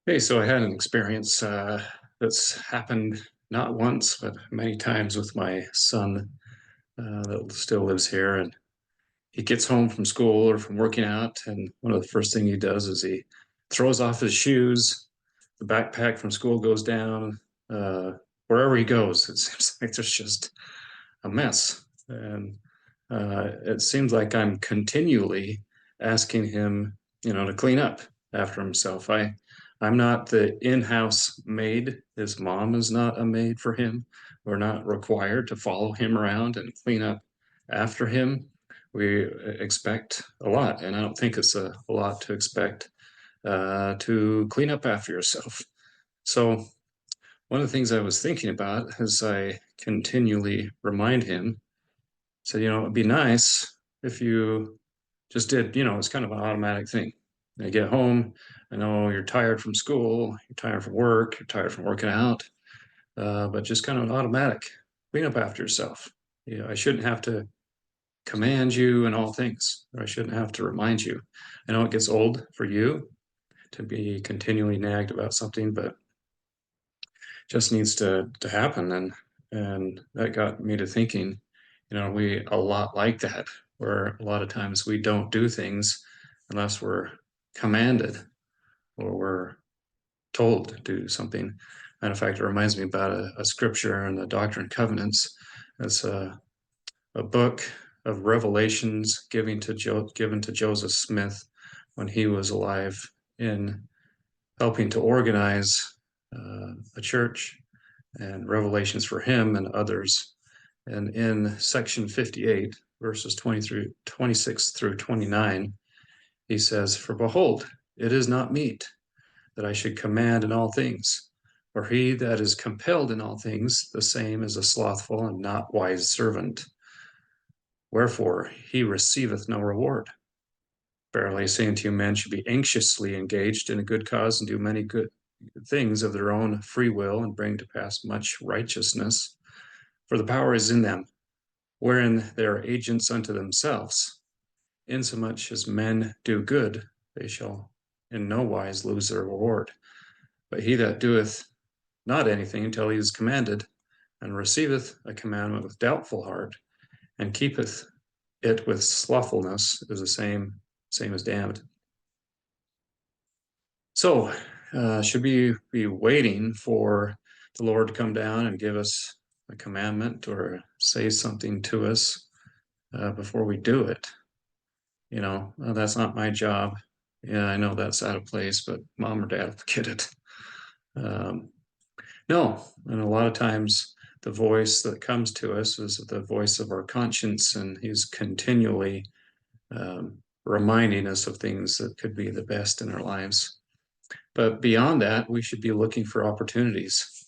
Hey, so I had an experience that's happened not once, but many times with my son that still lives here. And he gets home from school or from working out, and one of the first thing he does is he throws off his shoes. The backpack from school goes down. Uh, Wherever he goes, it seems like there's just a mess. And it seems like I'm continually asking him, to clean up after himself. I'm not the in-house maid. His mom is not a maid for him. We're not required to follow him around and clean up after him. We expect a lot, and I don't think it's a lot to expect to clean up after yourself. So one of the things I was thinking about as I continually remind him, said, it'd be nice if you just did, it's kind of an automatic thing. You get home, I know you're tired from school, you're tired from work, you're tired from working out, but just kind of an automatic clean up after yourself. I shouldn't have to command you in all things, or I shouldn't have to remind you. I know it gets old for you to be continually nagged about something, but just needs to happen. And that got me to thinking, we a lot like that, where a lot of times we don't do things unless we're commanded or we're told to do something. And in fact, it reminds me about a scripture in the Doctrine and Covenants. It's a book of revelations given to Joseph Smith when he was alive, in helping to organize a church, and revelations for him and others. And in section 58, verses 26 through 29, he says, "For behold, it is not meet that I should command in all things. For he that is compelled in all things, the same is a slothful and not wise servant. Wherefore he receiveth no reward. Verily I say unto you, men should be anxiously engaged in a good cause, and do many good things of their own free will, and bring to pass much righteousness. For the power is in them, wherein they are agents unto themselves. Insomuch as men do good, they shall in no wise lose their reward. But he that doeth not anything until he is commanded, and receiveth a commandment with doubtful heart, and keepeth it with slothfulness, is the same as damned." So, should we be waiting for the Lord to come down and give us a commandment or say something to us before we do it? That's not my job. Yeah, I know that's out of place, but mom or dad will get it. Um, no, and a lot of times the voice that comes to us is the voice of our conscience, and he's continually reminding us of things that could be the best in our lives. But beyond that, we should be looking for opportunities.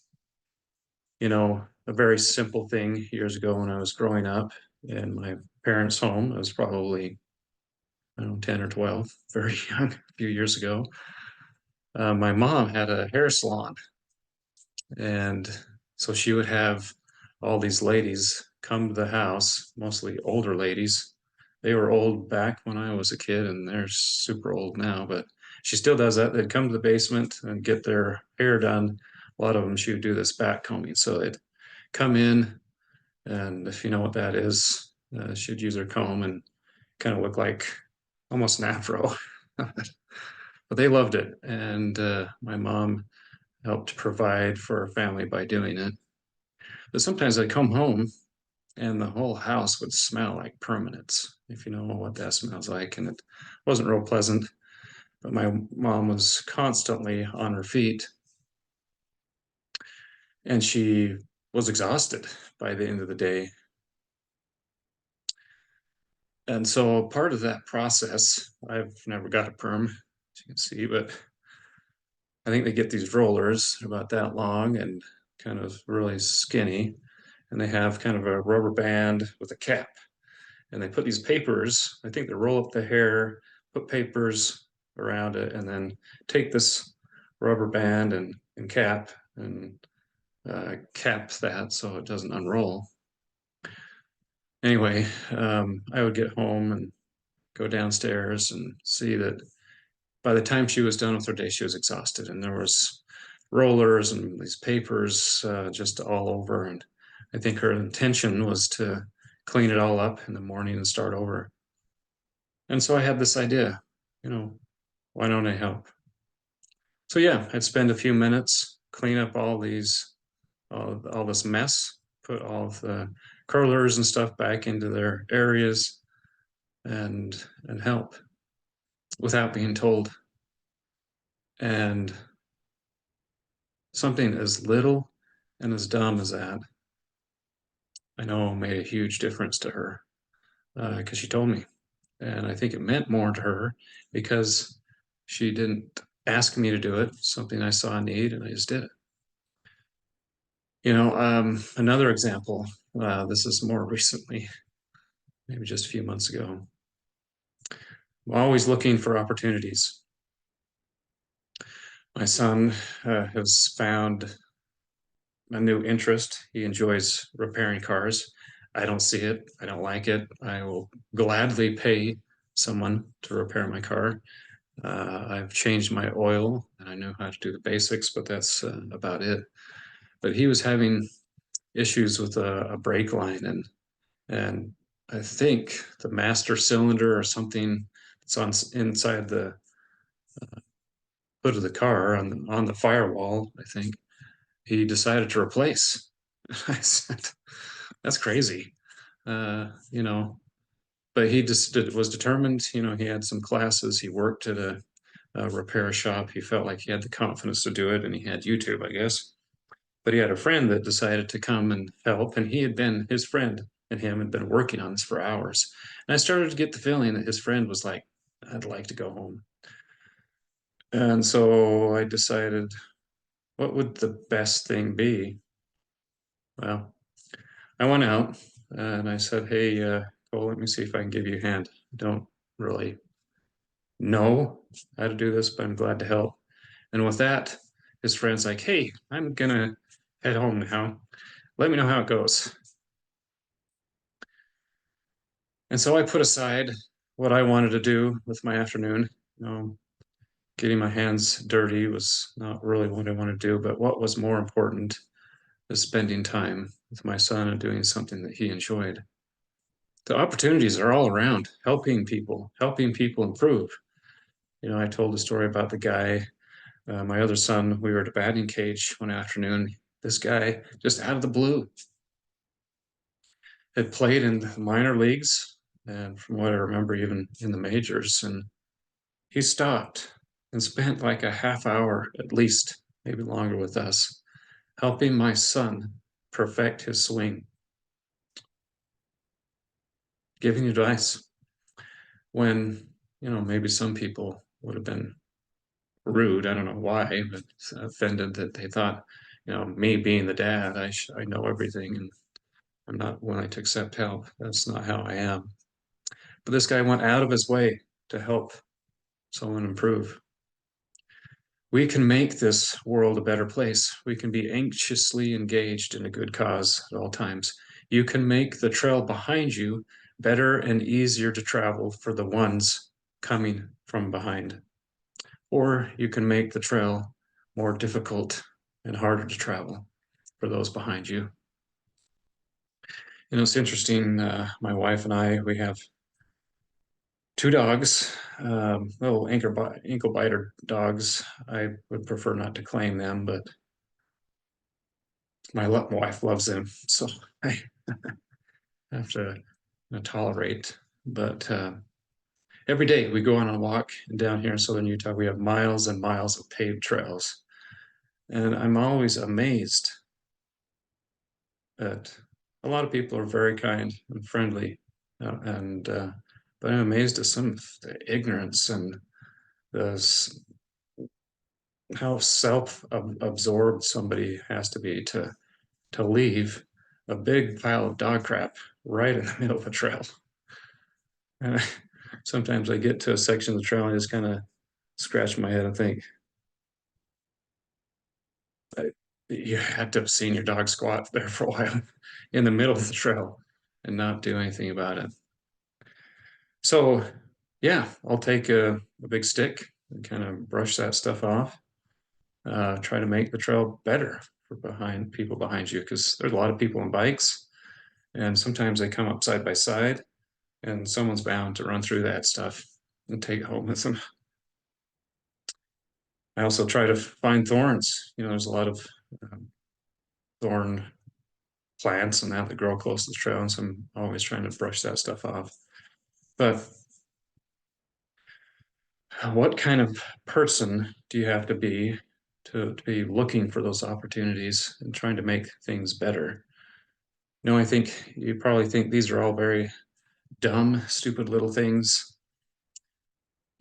A very simple thing years ago when I was growing up in my parents' home, I was probably, I don't know, 10 or 12, very young, a few years ago. My mom had a hair salon, and so she would have all these ladies come to the house, mostly older ladies. They were old back when I was a kid, and they're super old now, but she still does that. They'd come to the basement and get their hair done. A lot of them, she would do this back combing. So they'd come in, and if you know what that is, she'd use her comb and kind of look like almost an afro. But they loved it. And my mom helped provide for our family by doing it. But sometimes I'd come home and the whole house would smell like permanence, if you know what that smells like. And it wasn't real pleasant. But my mom was constantly on her feet, and she was exhausted by the end of the day. And so part of that process, I've never got a perm, as you can see, but I think they get these rollers about that long and kind of really skinny, and they have kind of a rubber band with a cap. And they put these papers, I think they roll up the hair, put papers around it, and then take this rubber band and cap and cap that so it doesn't unroll. Anyway, I would get home and go downstairs and see that by the time she was done with her day, she was exhausted, and there was rollers and these papers just all over. And I think her intention was to clean it all up in the morning and start over. And so I had this idea, you know, why don't I help? So yeah, I'd spend a few minutes, clean up all this mess, put all of the curlers and stuff back into their areas, and help without being told. And something as little and as dumb as that, I know made a huge difference to her because she told me. And I think it meant more to her because she didn't ask me to do it, something I saw a need and I just did it. Another example, this is more recently, maybe just a few months ago. I'm always looking for opportunities. My son has found a new interest. He enjoys repairing cars. I don't see it. I don't like it. I will gladly pay someone to repair my car. I've changed my oil and I know how to do the basics, but that's about it. But he was having issues with a brake line, and I think the master cylinder or something that's on inside the hood of the car on the firewall, I think he decided to replace. I said, "That's crazy," you know. But he just was determined. You know, he had some classes. He worked at a repair shop. He felt like he had the confidence to do it, and he had YouTube, I guess. But he had a friend that decided to come and help, and his friend and him had been working on this for hours. And I started to get the feeling that his friend was like, "I'd like to go home." And so I decided, what would the best thing be? Well, I went out and I said, "Hey, Cole, let me see if I can give you a hand. I don't really know how to do this, but I'm glad to help." And with that, his friend's like, "Hey, I'm gonna head home now. Let me know how it goes." And so I put aside what I wanted to do with my afternoon. Getting my hands dirty was not really what I wanted to do, but what was more important is spending time with my son and doing something that he enjoyed. The opportunities are all around, helping people improve. I told a story about the guy, my other son, we were at a batting cage one afternoon. This guy, just out of the blue, had played in the minor leagues and from what I remember, even in the majors. And he stopped and spent like a half hour at least, maybe longer with us, helping my son perfect his swing, giving advice when, maybe some people would have been rude. I don't know why, but offended that they thought, me being the dad, I know everything and I'm not willing to accept help. That's not how I am. But this guy went out of his way to help someone improve. We can make this world a better place. We can be anxiously engaged in a good cause at all times. You can make the trail behind you better and easier to travel for the ones coming from behind. Or you can make the trail more difficult and harder to travel for those behind you. It's interesting. My wife and I, we have two dogs, little ankle biter dogs. I would prefer not to claim them, but my wife loves them, so I have to tolerate. But every day we go on a walk down here in southern Utah. We have miles and miles of paved trails, and I'm always amazed that a lot of people are very kind and friendly, and but I'm amazed at some of the ignorance and the how self-absorbed somebody has to be to leave a big pile of dog crap right in the middle of the trail. And sometimes I get to a section of the trail and I just kind of scratch my head and think, you had to have seen your dog squat there for a while in the middle of the trail and not do anything about it. So, yeah, I'll take a big stick and kind of brush that stuff off. Try to make the trail better for people behind you, because there's a lot of people on bikes, and sometimes they come up side by side, and someone's bound to run through that stuff and take home with them. I also try to find thorns. There's a lot of um, thorn plants and that grow close to the trail, and so I'm always trying to brush that stuff off. But what kind of person do you have to be looking for those opportunities and trying to make things better? I think you probably think these are all very dumb, stupid little things.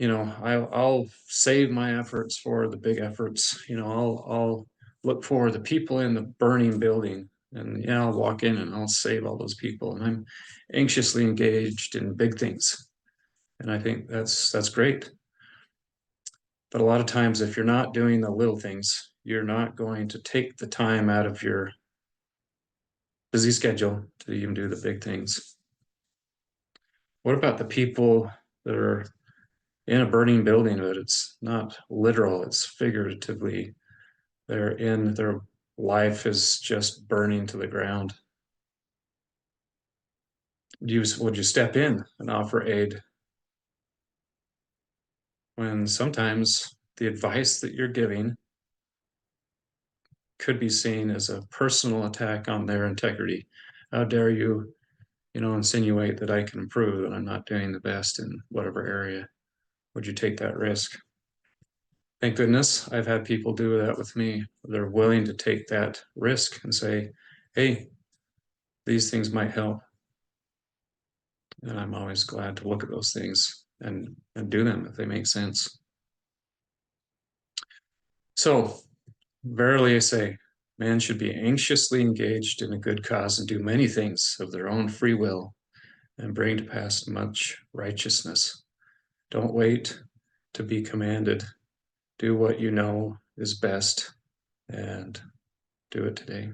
I'll save my efforts for the big efforts. I'll look for the people in the burning building, and yeah, I'll walk in and I'll save all those people. And I'm anxiously engaged in big things. And I think that's great. But a lot of times, if you're not doing the little things, you're not going to take the time out of your busy schedule to even do the big things. What about the people that are in a burning building, but it's not literal, it's figuratively? Their life is just burning to the ground. Would you step in and offer aid when sometimes the advice that you're giving could be seen as a personal attack on their integrity? How dare you, insinuate that I can improve, that I'm not doing the best in whatever area? Would you take that risk? Thank goodness I've had people do that with me. They're willing to take that risk and say, hey, these things might help. And I'm always glad to look at those things and do them if they make sense. So, verily I say, man should be anxiously engaged in a good cause and do many things of their own free will and bring to pass much righteousness. Don't wait to be commanded. Do what you know is best and do it today.